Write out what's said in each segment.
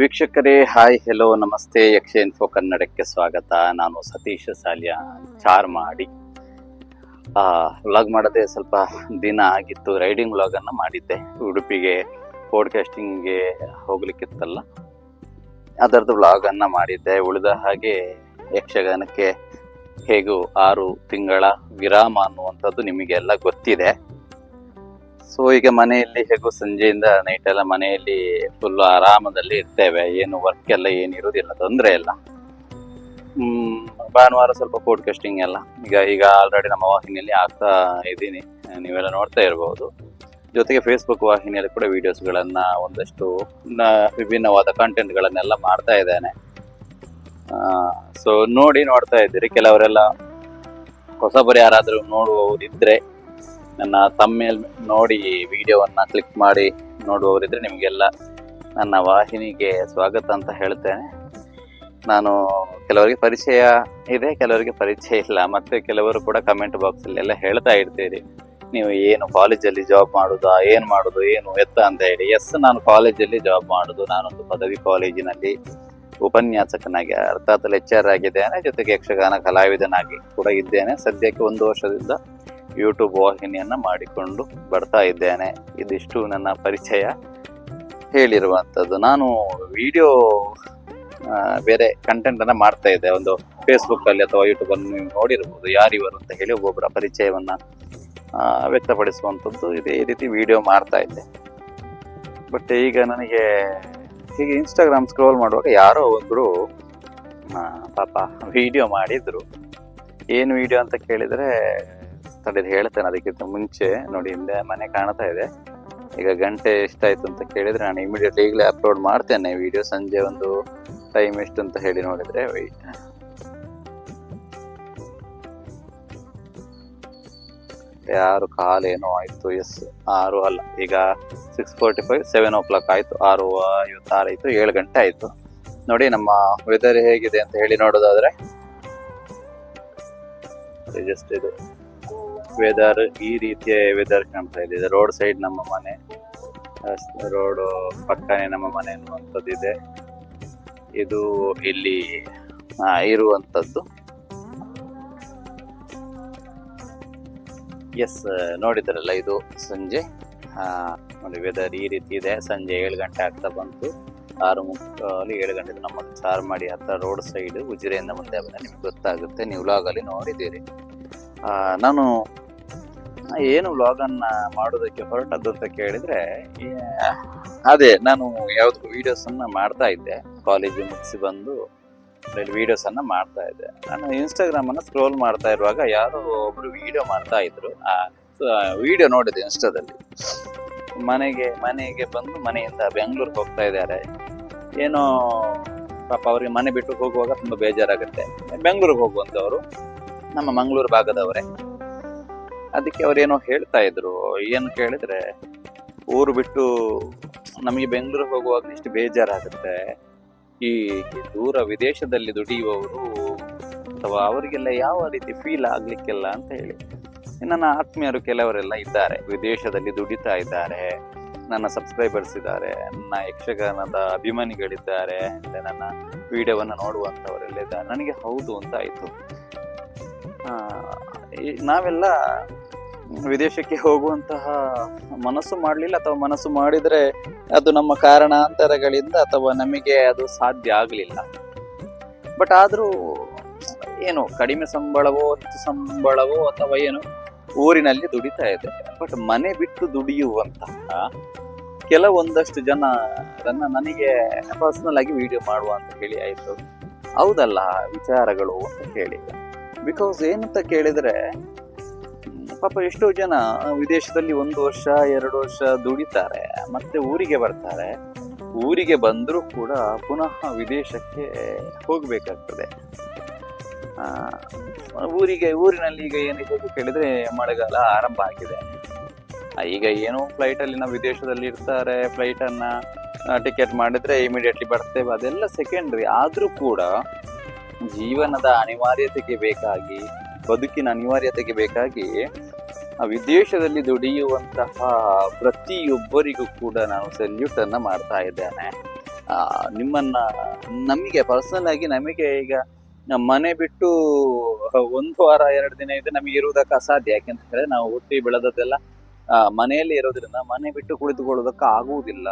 ವೀಕ್ಷಕರೇ, hi, hello, ನಮಸ್ತೆ. ಯಕ್ಷ ಇನ್ಫೋ ಕನ್ನಡಕ್ಕೆ ಸ್ವಾಗತ. ನಾನು ಸತೀಶ್ ಸಾಲ್ಯ ಚಾರ್ಮಾಡಿ. ವ್ಲಾಗ್ ಮಾಡದೆ ಸ್ವಲ್ಪ ದಿನ ಆಗಿತ್ತು. ರೈಡಿಂಗ್ ವ್ಲಾಗನ್ನು ಮಾಡಿದ್ದೆ. ಉಡುಪಿಗೆ ಪೋಡ್ಕಾಸ್ಟಿಂಗ್ಗೆ ಹೋಗ್ಲಿಕ್ಕಿತ್ತಲ್ಲ, ಅದರದ್ದು ವ್ಲಾಗನ್ನು ಮಾಡಿದ್ದೆ. ಉಳಿದ ಹಾಗೆ ಯಕ್ಷಗಾನಕ್ಕೆ ಹೇಗೂ 6 ತಿಂಗಳ ವಿರಾಮ ಅನ್ನುವಂಥದ್ದು ನಿಮಗೆಲ್ಲ ಗೊತ್ತಿದೆ. ಸೊ ಈಗ ಮನೆಯಲ್ಲಿ ಹೇಗೂ ಸಂಜೆಯಿಂದ ನೈಟ್ ಎಲ್ಲ ಮನೆಯಲ್ಲಿ ಫುಲ್ ಆರಾಮದಲ್ಲಿ ಇರ್ತೇವೆ. ಏನು ವರ್ಕ್ ಎಲ್ಲ ಏನಿರೋದಿಲ್ಲ, ತೊಂದರೆ ಇಲ್ಲ. ಭಾನುವಾರ ಸ್ವಲ್ಪ ಪೋಡ್ಕಾಸ್ಟಿಂಗ್ ಎಲ್ಲ ಈಗ ಆಲ್ರೆಡಿ ನಮ್ಮ ವಾಹಿನಿಯಲ್ಲಿ ಆಗ್ತಾ ಇದ್ದೀನಿ, ನೀವೆಲ್ಲ ನೋಡ್ತಾ ಇರಬಹುದು. ಜೊತೆಗೆ ಫೇಸ್ಬುಕ್ ವಾಹಿನಿಯಲ್ಲಿ ಕೂಡ ವಿಡಿಯೋಸ್ಗಳನ್ನ ಒಂದಷ್ಟು ವಿಭಿನ್ನವಾದ ಕಂಟೆಂಟ್ಗಳನ್ನೆಲ್ಲ ಮಾಡ್ತಾ ಇದ್ದೇನೆ. ಸೊ ನೋಡ್ತಾ ಇದ್ದೀರಿ. ಕೆಲವರೆಲ್ಲ ಹೊಸಬರು ಯಾರಾದರೂ ನೋಡುವವರಿದ್ರೆ ನನ್ನ ತಮ್ಮೇಲ್ ನೋಡಿ ವಿಡಿಯೋವನ್ನು ಕ್ಲಿಕ್ ಮಾಡಿ ನೋಡುವವರಿದ್ರೆ ನಿಮಗೆಲ್ಲ ನನ್ನ ವಾಹಿನಿಗೆ ಸ್ವಾಗತ ಅಂತ ಹೇಳ್ತೇನೆ. ನಾನು ಕೆಲವರಿಗೆ ಪರಿಚಯ ಇದೆ, ಕೆಲವರಿಗೆ ಪರಿಚಯ ಇಲ್ಲ. ಮತ್ತೆ ಕೆಲವರು ಕೂಡ ಕಮೆಂಟ್ ಬಾಕ್ಸಲ್ಲಿ ಎಲ್ಲ ಹೇಳ್ತಾ ಇರ್ತೀರಿ, ನೀವು ಏನು ಕಾಲೇಜಲ್ಲಿ ಜಾಬ್ ಮಾಡೋದಾ, ಏನು ಮಾಡೋದು, ಏನು ಎತ್ತ ಅಂತ ಹೇಳಿ. ಎಸ್, ನಾನು ಕಾಲೇಜಲ್ಲಿ ಜಾಬ್ ಮಾಡೋದು. ನಾನೊಂದು ಪದವಿ ಕಾಲೇಜಿನಲ್ಲಿ ಉಪನ್ಯಾಸಕನಾಗಿ ಅರ್ಥಾತ್ ಲೆಕ್ಚರ್ ಆಗಿದ್ದೇನೆ. ಜೊತೆಗೆ ಯಕ್ಷಗಾನ ಕಲಾವಿದನಾಗಿ ಕೂಡ ಇದ್ದೇನೆ. ಸದ್ಯಕ್ಕೆ 1 ವರ್ಷದಿಂದ ಯೂಟ್ಯೂಬ್ ವಾಹಿನಿಯನ್ನು ಮಾಡಿಕೊಂಡು ಬರ್ತಾ ಇದ್ದೇನೆ. ಇದಿಷ್ಟು ನನ್ನ ಪರಿಚಯ ಹೇಳಿರುವಂಥದ್ದು. ನಾನು ವಿಡಿಯೋ ಬೇರೆ ಕಂಟೆಂಟನ್ನು ಮಾಡ್ತಾ ಇದ್ದೆ. ಒಂದು ಫೇಸ್ಬುಕ್ಕಲ್ಲಿ ಅಥವಾ ಯೂಟ್ಯೂಬಲ್ಲಿ ನೀವು ನೋಡಿರ್ಬೋದು, ಯಾರಿವರು ಅಂತ ಹೇಳಿ ಒಬ್ಬೊಬ್ಬರ ಪರಿಚಯವನ್ನು ವ್ಯಕ್ತಪಡಿಸುವಂಥದ್ದು ಇದೇ ರೀತಿ ವಿಡಿಯೋ ಮಾಡ್ತಾ ಇದ್ದೆ. ಬಟ್ ಈಗ ನನಗೆ ಹೀಗೆ ಇನ್ಸ್ಟಾಗ್ರಾಮ್ ಸ್ಕ್ರೋಲ್ ಮಾಡುವಾಗ ಯಾರೋ ಒಬ್ಬರು ಪಾಪ ವಿಡಿಯೋ ಮಾಡಿದ್ರು. ಏನು ವಿಡಿಯೋ ಅಂತ ಕೇಳಿದರೆ ತಡೆದು ಹೇಳ್ತೇನೆ. ಅದಕ್ಕಿಂತ ಮುಂಚೆ ನೋಡಿ, ಹಿಂದೆ ಮನೆ ಕಾಣ್ತಾ ಇದೆ. ಈಗ ಗಂಟೆ ಎಷ್ಟಾಯ್ತು ಅಂತ ಕೇಳಿದರೆ ನಾನು ಇಮಿಡಿಯೇಟ್ಲಿ ಈಗಲೇ ಅಪ್ಲೋಡ್ ಮಾಡ್ತೇನೆ ವಿಡಿಯೋ. ಸಂಜೆ ಒಂದು ಟೈಮ್ ಎಷ್ಟು ಅಂತ ಹೇಳಿ ನೋಡಿದರೆ, ವೆಯ್ಟ್, 6:15 ಏನೋ ಆಯಿತು. ಎಸ್, 6 ಅಲ್ಲ, ಈಗ 6:45, 7 o'clock ಆಯಿತು. 6:56 ಆಯಿತು, 7 ಗಂಟೆ ಆಯಿತು. ನೋಡಿ ನಮ್ಮ ವೆದರ್ ಹೇಗಿದೆ ಅಂತ ಹೇಳಿ ನೋಡೋದಾದ್ರೆ, ಜಸ್ಟ್ ಇದು ವೆದರ್, ಈ ರೀತಿಯ ವೆದರ್ ಕಾಣ್ತಾ ಇದೆ. ರೋಡ್ ಸೈಡ್ ನಮ್ಮ ಮನೆ, ರೋಡ್ ಪಕ್ಕನೆ ನಮ್ಮ ಮನೆ ಅನ್ನುವಂಥದ್ದಿದೆ. ಇದು ಇಲ್ಲಿ ಇರುವಂಥದ್ದು. ಎಸ್, ನೋಡಿದ್ರಲ್ಲ, ಇದು ಸಂಜೆ. ನೋಡಿ ವೆದರ್ ಈ ರೀತಿ ಇದೆ. ಸಂಜೆ 7 ಗಂಟೆ ಆಗ್ತಾ ಬಂತು. 6:30, 7 ಗಂಟೆ ನಮ್ಮ ಚಾರ್ಮಾಡಿ ಹತ್ರ ರೋಡ್ ಸೈಡ್ ಉಜಿರೆಯಿಂದ ಮುಂದೆ ಬಂದರೆ ನಿಮ್ಗೆ ಗೊತ್ತಾಗುತ್ತೆ. ನೀವು ವ್ಲಾಗಲ್ಲಿ ನೋಡಿದ್ದೀರಿ. ನಾನು ಏನು ವ್ಲಾಗನ್ನು ಮಾಡೋದಕ್ಕೆ ಹೊರಟದ್ದು ಅಂತ ಕೇಳಿದರೆ, ಅದೇ ನಾನು ಯಾವುದು ವಿಡಿಯೋಸನ್ನು ಮಾಡ್ತಾ ಇದ್ದೆ. ಕಾಲೇಜು ಮುಗಿಸಿ ಬಂದು ವಿಡಿಯೋಸನ್ನು ಮಾಡ್ತಾ ಇದ್ದೆ. ನಾನು ಇನ್ಸ್ಟಾಗ್ರಾಮನ್ನು ಸ್ಕ್ರೋಲ್ ಮಾಡ್ತಾ ಇರುವಾಗ ಯಾರೋ ಒಬ್ಬರು ವಿಡಿಯೋ ಮಾಡ್ತಾ ಇದ್ರು. ವಿಡಿಯೋ ನೋಡಿದೆ ಇನ್ಸ್ಟಾದಲ್ಲಿ. ಮನೆಗೆ ಬಂದು ಮನೆಯಿಂದ ಬೆಂಗಳೂರಿಗೆ ಹೋಗ್ತಾ ಇದ್ದಾರೆ. ಏನೋ ಪಾಪ ಅವರಿಗೆ ಮನೆ ಬಿಟ್ಟು ಹೋಗುವಾಗ ತುಂಬ ಬೇಜಾರಾಗುತ್ತೆ. ಬೆಂಗಳೂರಿಗೆ ಹೋಗುವಂಥವ್ರು ನಮ್ಮ ಮಂಗಳೂರು ಭಾಗದವರೇ. ಅದಕ್ಕೆ ಅವರೇನೋ ಹೇಳ್ತಾ ಇದ್ರು. ಏನು ಕೇಳಿದ್ರೆ, ಊರು ಬಿಟ್ಟು ನಮಗೆ ಬೆಂಗಳೂರಿಗೆ ಹೋಗುವಾಗ ಇಷ್ಟು ಬೇಜಾರಾಗುತ್ತೆ, ಈ ದೂರ ವಿದೇಶದಲ್ಲಿ ದುಡಿಯುವವರು ಅಥವಾ ಅವರಿಗೆಲ್ಲ ಯಾವ ರೀತಿ ಫೀಲ್ ಆಗ್ಲಿಕ್ಕಿಲ್ಲ ಅಂತ ಹೇಳಿ. ನನ್ನ ಆತ್ಮೀಯರು ಕೆಲವರೆಲ್ಲ ಇದ್ದಾರೆ, ವಿದೇಶದಲ್ಲಿ ದುಡಿತಾ ಇದ್ದಾರೆ. ನನ್ನ ಸಬ್ಸ್ಕ್ರೈಬರ್ಸ್ ಇದ್ದಾರೆ, ನನ್ನ ಯಕ್ಷಗಾನದ ಅಭಿಮಾನಿಗಳಿದ್ದಾರೆ, ನನ್ನ ವಿಡಿಯೋವನ್ನು ನೋಡುವಂಥವರೆಲ್ಲ ಇದ್ದಾರೆ. ನನಗೆ ಹೌದು ಅಂತ ಆಯಿತು. ನಾವೆಲ್ಲ ವಿದೇಶಕ್ಕೆ ಹೋಗುವಂತಹ ಮನಸ್ಸು ಮಾಡಲಿಲ್ಲ, ಅಥವಾ ಮನಸ್ಸು ಮಾಡಿದರೆ ಅದು ನಮ್ಮ ಕಾರಣಾಂತರಗಳಿಂದ ಅಥವಾ ನಮಗೆ ಅದು ಸಾಧ್ಯ ಆಗಲಿಲ್ಲ. ಬಟ್ ಆದರೂ ಏನು ಕಡಿಮೆ ಸಂಬಳವೋ ಹೆಚ್ಚು ಸಂಬಳವೋ ಅಥವಾ ಏನು ಊರಿನಲ್ಲಿ ದುಡಿತಾ ಇದೆ. ಬಟ್ ಮನೆ ಬಿಟ್ಟು ದುಡಿಯುವಂತಹ ಕೆಲವೊಂದಷ್ಟು ಜನರನ್ನ ನನಗೆ ಪರ್ಸನಲ್ ಆಗಿ ವಿಡಿಯೋ ಮಾಡುವ ಅಂತ ಹೇಳಿ ಆಯಿತು. ಹೌದಲ್ಲ ವಿಚಾರಗಳು ಅಂತ ಹೇಳಿ. ಬಿಕಾಸ್ ಏನಂತ ಕೇಳಿದರೆ, ಪಾಪ ಎಷ್ಟೋ ಜನ ವಿದೇಶದಲ್ಲಿ 1 ವರ್ಷ 2 ವರ್ಷ ದುಡಿತಾರೆ, ಮತ್ತೆ ಊರಿಗೆ ಬರ್ತಾರೆ. ಊರಿಗೆ ಬಂದರೂ ಕೂಡ ಪುನಃ ವಿದೇಶಕ್ಕೆ ಹೋಗಬೇಕಾಗ್ತದೆ. ಊರಿನಲ್ಲಿ ಈಗ ಏನಿದೆ ಕೇಳಿದರೆ, ಮಳೆಗಾಲ ಆರಂಭ ಆಗಿದೆ. ಈಗ ಏನೋ ಫ್ಲೈಟಲ್ಲಿ ನಾವು ವಿದೇಶದಲ್ಲಿ ಇರ್ತಾರೆ, ಫ್ಲೈಟನ್ನು ಟಿಕೆಟ್ ಮಾಡಿದರೆ ಇಮಿಡಿಯೇಟ್ಲಿ ಬರ್ತೇವೆ, ಅದೆಲ್ಲ ಸೆಕೆಂಡ್ರಿ. ಆದರೂ ಕೂಡ ಜೀವನದ ಅನಿವಾರ್ಯತೆಗೆ ಬೇಕಾಗಿ, ಬದುಕಿನ ಅನಿವಾರ್ಯತೆಗೆ ಬೇಕಾಗಿ ವಿದೇಶದಲ್ಲಿ ದುಡಿಯುವಂತಹ ಪ್ರತಿಯೊಬ್ಬರಿಗೂ ಕೂಡ ನಾನು ಸೆಲ್ಯೂಟ್ ಅನ್ನ ಮಾಡ್ತಾ ಇದ್ದೇನೆ. ನಿಮ್ಮನ್ನ ನಮಗೆ ಪರ್ಸನಲ್ ಆಗಿ ನಮಗೆ ಈಗ ಮನೆ ಬಿಟ್ಟು 1 ವಾರ 2 ದಿನ ಇದೆ ನಮಗೆ ಇರುವುದಕ್ಕೆ ಅಸಾಧ್ಯ. ಯಾಕೆಂತ ಹೇಳಿದ್ರೆ ನಾವು ಹುಟ್ಟಿ ಬೆಳೆದದ್ದೆಲ್ಲ ಮನೆಯಲ್ಲಿ ಇರೋದ್ರಿಂದ ಮನೆ ಬಿಟ್ಟು ಕುಳಿತುಕೊಳ್ಳೋದಕ್ಕೆ ಆಗುವುದಿಲ್ಲ,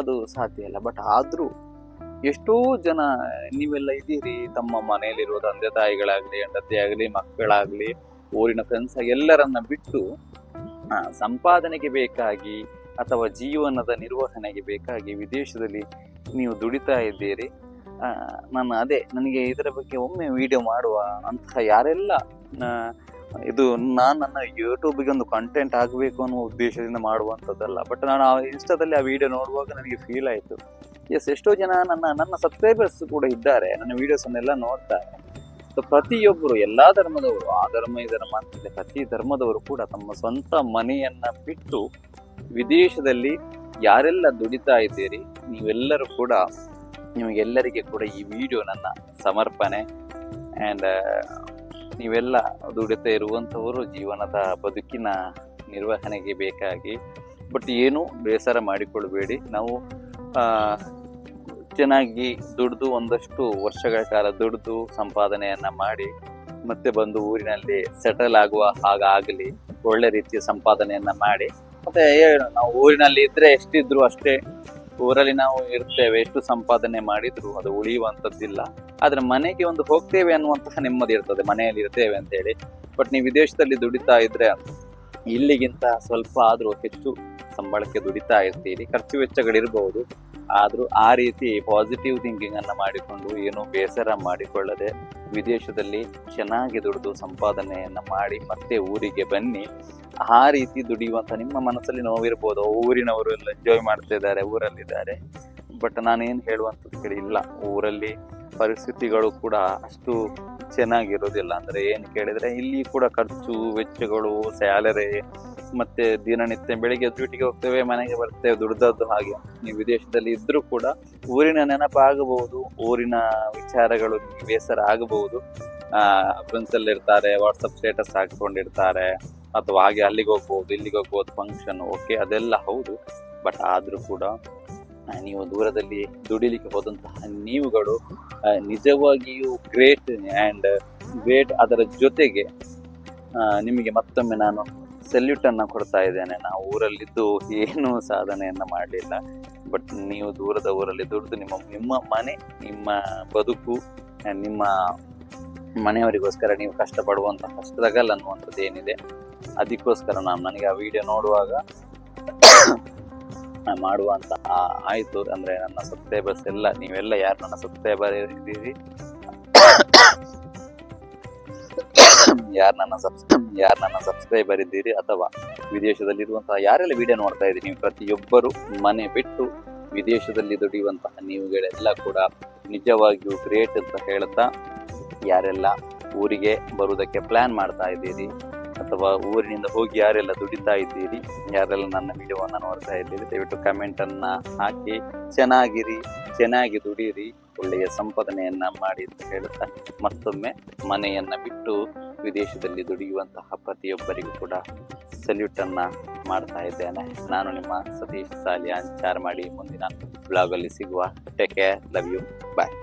ಅದು ಸಾಧ್ಯ ಇಲ್ಲ. ಬಟ್ ಆದ್ರೂ ಎಷ್ಟೋ ಜನ ನೀವೆಲ್ಲ ಇದ್ದೀರಿ, ತಮ್ಮ ಮನೆಯಲ್ಲಿರುವ ತಂದೆ ತಾಯಿಗಳಾಗ್ಲಿ, ಹೆಂಡತಿ ಆಗ್ಲಿ, ಮಕ್ಕಳಾಗ್ಲಿ, ಊರಿನ ಫ್ರೆಂಡ್ಸ್ ಆಗಿ ಎಲ್ಲರನ್ನ ಬಿಟ್ಟು ಸಂಪಾದನೆಗೆ ಬೇಕಾಗಿ ಅಥವಾ ಜೀವನದ ನಿರ್ವಹಣೆಗೆ ಬೇಕಾಗಿ ವಿದೇಶದಲ್ಲಿ ನೀವು ದುಡಿತಾ ಇದ್ದೀರಿ. ನನಗೆ ಇದರ ಬಗ್ಗೆ ಒಮ್ಮೆ ವಿಡಿಯೋ ಮಾಡುವ ಅಂತ ಯಾರೆಲ್ಲ ಇದು ನಾನು ನನ್ನ ಯೂಟ್ಯೂಬ್ಗೆ ಒಂದು ಕಂಟೆಂಟ್ ಆಗಬೇಕು ಅನ್ನೋ ಉದ್ದೇಶದಿಂದ ಮಾಡುವಂಥದ್ದಲ್ಲ. ಬಟ್ ನಾನು ಇನ್ಸ್ಟಾದಲ್ಲಿ ಆ ವಿಡಿಯೋ ನೋಡುವಾಗ ನನಗೆ ಫೀಲ್ ಆಯಿತು, ಎಷ್ಟೋ ಜನ ನನ್ನ ಸಬ್ಸ್ಕ್ರೈಬರ್ಸ್ ಕೂಡ ಇದ್ದಾರೆ, ನನ್ನ ವಿಡಿಯೋಸನ್ನೆಲ್ಲ ನೋಡ್ತಾರೆ. ಸೊ ಪ್ರತಿಯೊಬ್ಬರು ಎಲ್ಲಾ ಧರ್ಮದವರು, ಆ ಧರ್ಮ ಈ ಧರ್ಮ ಅಂತಂದ್ರೆ ಪ್ರತಿ ಧರ್ಮದವರು ಕೂಡ ತಮ್ಮ ಸ್ವಂತ ಮನೆಯನ್ನ ಬಿಟ್ಟು ವಿದೇಶದಲ್ಲಿ ಯಾರೆಲ್ಲ ದುಡಿತಾ ಇದ್ದೀರಿ ನೀವೆಲ್ಲರೂ ಕೂಡ, ನಿಮಗೆಲ್ಲರಿಗೆ ಕೂಡ ಈ ವಿಡಿಯೋ ನನ್ನ ಸಮರ್ಪಣೆ. ಆ್ಯಂಡ್ ನೀವೆಲ್ಲ ದುಡಿತಾ ಇರುವಂಥವರು ಜೀವನದ ಬದುಕಿನ ನಿರ್ವಹಣೆಗೆ ಬೇಕಾಗಿ. ಬಟ್ ಏನು ಬೇಸರ ಮಾಡಿಕೊಳ್ಬೇಡಿ, ನಾವು ಚೆನ್ನಾಗಿ ದುಡಿದು ಒಂದಷ್ಟು ವರ್ಷಗಳ ಕಾಲ ದುಡಿದು ಸಂಪಾದನೆಯನ್ನ ಮಾಡಿ ಮತ್ತೆ ಬಂದು ಊರಿನಲ್ಲಿ ಸೆಟಲ್ ಆಗುವ ಹಾಗಾಗಲಿ, ಒಳ್ಳೆ ರೀತಿಯ ಸಂಪಾದನೆಯನ್ನ ಮಾಡಿ ಮತ್ತೆ ನಾವು ಊರಿನಲ್ಲಿ ಇದ್ರೆ ಎಷ್ಟಿದ್ರು ಅಷ್ಟೇ, ಊರಲ್ಲಿ ನಾವು ಇರ್ತೇವೆ, ಎಷ್ಟು ಸಂಪಾದನೆ ಮಾಡಿದ್ರು ಅದು ಉಳಿಯುವಂಥದ್ದಿಲ್ಲ. ಆದ್ರೆ ಮನೆಗೆ ಒಂದು ಹೋಗ್ತೇವೆ ಅನ್ನುವಂತಹ ನೆಮ್ಮದಿ ಇರ್ತದೆ ಮನೆಯಲ್ಲಿ ಇರ್ತೇವೆ ಅಂತ ಹೇಳಿ. ಬಟ್ ನೀವು ವಿದೇಶದಲ್ಲಿ ದುಡಿತಾ ಇದ್ರೆ ಇಲ್ಲಿಗಿಂತ ಸ್ವಲ್ಪ ಆದ್ರೂ ಹೆಚ್ಚು ಸಂಬಳಕ್ಕೆ ದುಡಿತಾ ಇರ್ತೀರಿ, ಖರ್ಚು ವೆಚ್ಚಗಳಿರ್ಬಹುದು. ಆದ್ರೂ ಆ ರೀತಿ ಪಾಸಿಟಿವ್ ಥಿಂಕಿಂಗ್ ಅನ್ನ ಮಾಡಿಕೊಂಡು ಏನು ಬೇಸರ ಮಾಡಿಕೊಳ್ಳದೆ ವಿದೇಶದಲ್ಲಿ ಚೆನ್ನಾಗಿ ದುಡಿದು ಸಂಪಾದನೆಯನ್ನ ಮಾಡಿ ಮತ್ತೆ ಊರಿಗೆ ಬನ್ನಿ. ಆ ರೀತಿ ದುಡಿಯುವಂತ ನಿಮ್ಮ ಮನಸ್ಸಲ್ಲಿ ನೋವಿರ್ಬೋದು, ಊರಿನವರು ಎಲ್ಲ ಎಂಜಾಯ್ ಮಾಡ್ತಾ ಇದ್ದಾರೆ, ಊರಲ್ಲಿದ್ದಾರೆ. ಬಟ್ ನಾನೇನು ಹೇಳುವಂಥದ್ದು ಕೇಳಿ, ಇಲ್ಲ, ಊರಲ್ಲಿ ಪರಿಸ್ಥಿತಿಗಳು ಕೂಡ ಅಷ್ಟು ಚೆನ್ನಾಗಿರೋದಿಲ್ಲ. ಅಂದ್ರೆ ಏನು ಕೇಳಿದ್ರೆ ಇಲ್ಲಿ ಕೂಡ ಖರ್ಚು ವೆಚ್ಚಗಳು, ಸ್ಯಾಲರಿ, ಮತ್ತೆ ದಿನನಿತ್ಯ ಬೆಳಿಗ್ಗೆ ಡ್ಯೂಟಿಗೆ ಹೋಗ್ತೇವೆ, ಮನೆಗೆ ಬರ್ತೇವೆ, ದುಡ್ದದ್ದು ಹಾಗೆ. ನೀವು ವಿದೇಶದಲ್ಲಿ ಇದ್ರೂ ಕೂಡ ಊರಿನ ನೆನಪಾಗಬಹುದು, ಊರಿನ ವಿಚಾರಗಳು ಬೇಸರ ಆಗಬಹುದು. ಫ್ರೆಂಡ್ಸ್ ಎಲ್ಲ ಇರ್ತಾರೆ, ವಾಟ್ಸಪ್ ಸ್ಟೇಟಸ್ ಹಾಕೊಂಡಿರ್ತಾರೆ, ಅಥವಾ ಹಾಗೆ ಅಲ್ಲಿಗೆ ಹೋಗ್ಬೋದು ಇಲ್ಲಿಗೆ ಹೋಗ್ಬೋದು ಫಂಕ್ಷನ್, ಓಕೆ ಅದೆಲ್ಲ ಹೌದು. ಬಟ್ ಆದ್ರೂ ಕೂಡ ನೀವು ದೂರದಲ್ಲಿ ದುಡಿಲಿಕ್ಕೆ ಹೋದಂತಹ ನೀವುಗಳು ನಿಜವಾಗಿಯೂ ಗ್ರೇಟ್. And great. ಅದರ ಜೊತೆಗೆ ನಿಮಗೆ ಮತ್ತೊಮ್ಮೆ ನಾನು ಸೆಲ್ಯೂಟ್ ಅನ್ನ ಕೊಡ್ತಾ ಇದ್ದೇನೆ. ನಾವು ಊರಲ್ಲಿದ್ದು ಏನು ಸಾಧನೆಯನ್ನ ಮಾಡಲಿಲ್ಲ, ಬಟ್ ನೀವು ದೂರದ ಊರಲ್ಲಿ ದುಡಿದು ನಿಮ್ಮ ಮನೆ, ನಿಮ್ಮ ಬದುಕು, ನಿಮ್ಮ ಮನೆಯವರಿಗೋಸ್ಕರ ನೀವು ಕಷ್ಟಪಡುವಂಥ ಕಷ್ಟದಗಲ್ ಅನ್ನುವಂಥದ್ದು ಏನಿದೆ, ಅದಕ್ಕೋಸ್ಕರ ನನಗೆ ಆ ವಿಡಿಯೋ ನೋಡುವಾಗ ಮಾಡುವಂತ ಆಯ್ತು. ಅಂದ್ರೆ ನನ್ನ ಸಬ್ಸ್ಕ್ರೈಬರ್ಸ್ ಎಲ್ಲ, ನೀವೆಲ್ಲ ಯಾರು ನನ್ನ ಸಬ್ಸ್ಕ್ರೈಬರ್ ಇದ್ದೀರಿ, ಯಾರು ನನ್ನ ಸಬ್ಸ್ಕ್ರೈಬರ್ ಇದ್ದೀರಿ ಅಥವಾ ವಿದೇಶದಲ್ಲಿರುವಂತಹ ಯಾರೆಲ್ಲ ವಿಡಿಯೋ ನೋಡ್ತಾ ಇದ್ದೀರಿ, ನೀವು ಪ್ರತಿಯೊಬ್ಬರು ಮನೆ ಬಿಟ್ಟು ವಿದೇಶದಲ್ಲಿ ದುಡಿಯುವಂತಹ ನೀವುಗಳೆಲ್ಲ ಕೂಡ ನಿಜವಾಗಿಯೂ ಗ್ರೇಟ್ ಅಂತ ಹೇಳ್ತಾ, ಯಾರೆಲ್ಲ ಊರಿಗೆ ಬರುವುದಕ್ಕೆ ಪ್ಲಾನ್ ಮಾಡ್ತಾ ಇದ್ದೀರಿ ಅಥವಾ ಊರಿನಿಂದ ಹೋಗಿ ಯಾರೆಲ್ಲ ದುಡಿತಾ ಇದ್ದೀರಿ, ಯಾರೆಲ್ಲ ನನ್ನ ವಿಡಿಯೋವನ್ನು ನೋಡ್ತಾ ಇದ್ದೀರಿ, ದಯವಿಟ್ಟು ಕಮೆಂಟ್ ಅನ್ನ ಹಾಕಿ ಚೆನ್ನಾಗಿರಿ, ಚೆನ್ನಾಗಿ ದುಡೀರಿ, ಒಳ್ಳೆಯ ಸಂಪಾದನೆಯನ್ನ ಮಾಡಿ ಅಂತ ಹೇಳ್ತಾ ಮತ್ತೊಮ್ಮೆ ಮನೆಯನ್ನ ಬಿಟ್ಟು ವಿದೇಶದಲ್ಲಿ ದುಡಿಯುವಂತಹ ಪ್ರತಿಯೊಬ್ಬರಿಗೂ ಕೂಡ ಸಲ್ಯೂಟ್ ಅನ್ನ ಮಾಡ್ತಾ ಇದ್ದೇನೆ. ನಾನು ನಿಮ್ಮ ಸತೀಶ್ ಸಾಲಿಯಾನ್ ಚಾರ್ಮಾಡಿ. ಮುಂದಿನ ಬ್ಲಾಗ್ ಅಲ್ಲಿ ಸಿಗುವ. Take care, love you, bye.